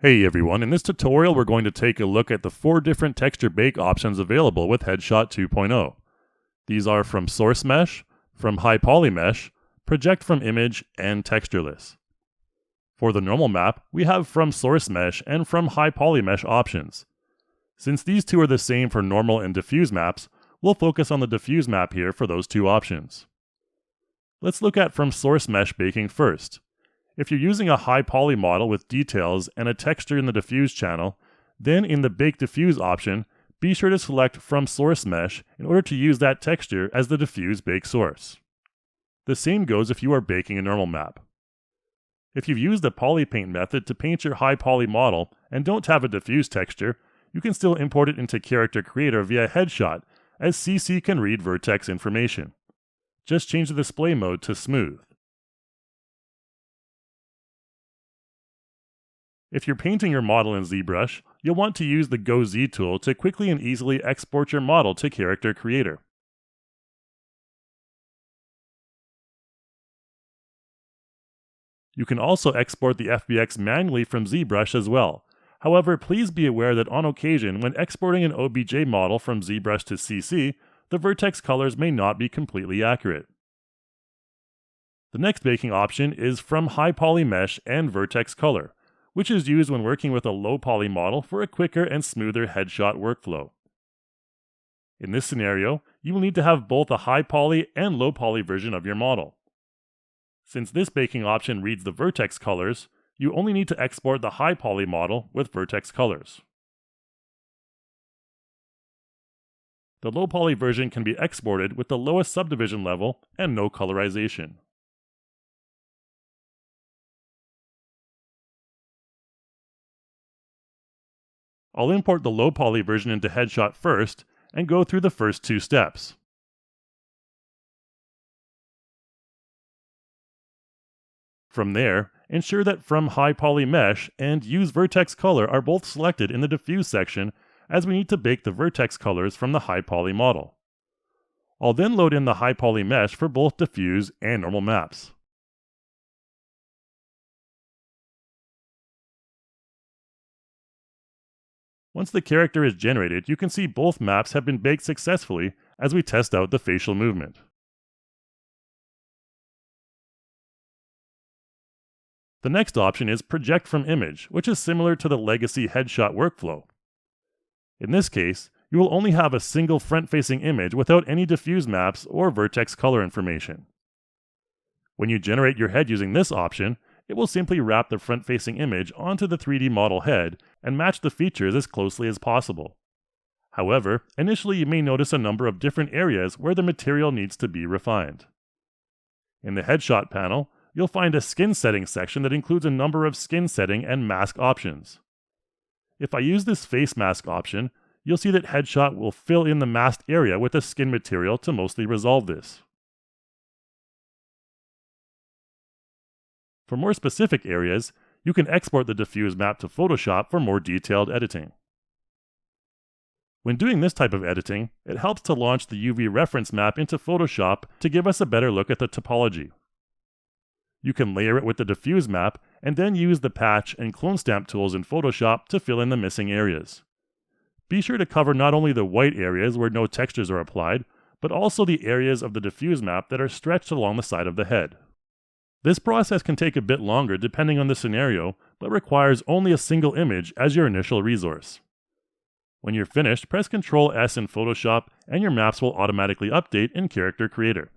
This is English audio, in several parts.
Hey everyone, in this tutorial we're going to take a look at the 4 different texture bake options available with Headshot 2.0. These are from Source Mesh, from High Poly Mesh, Project from Image, and Textureless. For the normal map, we have from Source Mesh and from High Poly Mesh options. Since these two are the same for normal and diffuse maps, we'll focus on the diffuse map here for those two options. Let's look at from Source Mesh baking first. If you're using a high poly model with details and a texture in the diffuse channel, then in the Bake Diffuse option, be sure to select from Source Mesh in order to use that texture as the diffuse bake source. The same goes if you are baking a normal map. If you've used the poly paint method to paint your high poly model and don't have a diffuse texture, you can still import it into Character Creator via Headshot, as CC can read vertex information. Just change the display mode to Smooth. If you're painting your model in ZBrush, you'll want to use the Go Z tool to quickly and easily export your model to Character Creator. You can also export the FBX manually from ZBrush as well. However, please be aware that on occasion, when exporting an OBJ model from ZBrush to CC, the vertex colors may not be completely accurate. The next baking option is from High Poly Mesh and Vertex Color, which is used when working with a low poly model for a quicker and smoother headshot workflow. In this scenario, you will need to have both a high poly and low poly version of your model. Since this baking option reads the vertex colors, you only need to export the high poly model with vertex colors. The low poly version can be exported with the lowest subdivision level and no colorization. I'll import the low poly version into Headshot first and go through the first 2 steps. From there, ensure that from High Poly Mesh and Use Vertex Color are both selected in the Diffuse section, as we need to bake the vertex colors from the High Poly model. I'll then load in the High Poly Mesh for both diffuse and normal maps. Once the character is generated, you can see both maps have been baked successfully as we test out the facial movement. The next option is Project from Image, which is similar to the legacy Headshot workflow. In this case, you will only have a single front-facing image without any diffuse maps or vertex color information. When you generate your head using this option, it will simply wrap the front-facing image onto the 3D model head and match the features as closely as possible. However, initially you may notice a number of different areas where the material needs to be refined. In the Headshot panel, you'll find a skin setting section that includes a number of skin setting and mask options. If I use this face mask option, you'll see that Headshot will fill in the masked area with a skin material to mostly resolve this. For more specific areas, you can export the diffuse map to Photoshop for more detailed editing. When doing this type of editing, it helps to launch the UV reference map into Photoshop to give us a better look at the topology. You can layer it with the diffuse map and then use the patch and clone stamp tools in Photoshop to fill in the missing areas. Be sure to cover not only the white areas where no textures are applied, but also the areas of the diffuse map that are stretched along the side of the head. This process can take a bit longer depending on the scenario, but requires only a single image as your initial resource. When you're finished, press Ctrl S in Photoshop and your maps will automatically update in Character Creator.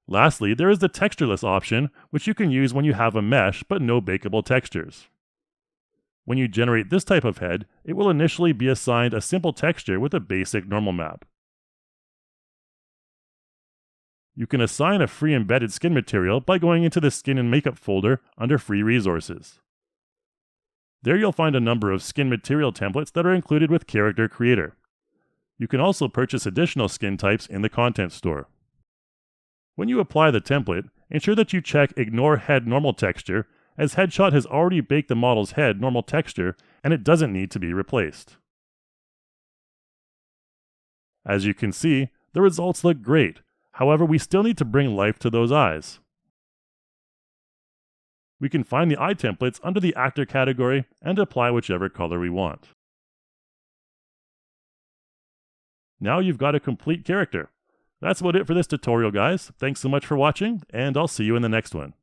Lastly, there is the Textureless option, which you can use when you have a mesh but no bakeable textures. When you generate this type of head, it will initially be assigned a simple texture with a basic normal map. You can assign a free embedded skin material by going into the Skin and Makeup folder under Free Resources. There you'll find a number of skin material templates that are included with Character Creator. You can also purchase additional skin types in the Content Store. When you apply the template, ensure that you check Ignore Head Normal Texture, as Headshot has already baked the model's head normal texture and it doesn't need to be replaced. As you can see, the results look great. However, we still need to bring life to those eyes. We can find the eye templates under the actor category and apply whichever color we want. Now you've got a complete character. That's about it for this tutorial, guys. Thanks so much for watching, and I'll see you in the next one.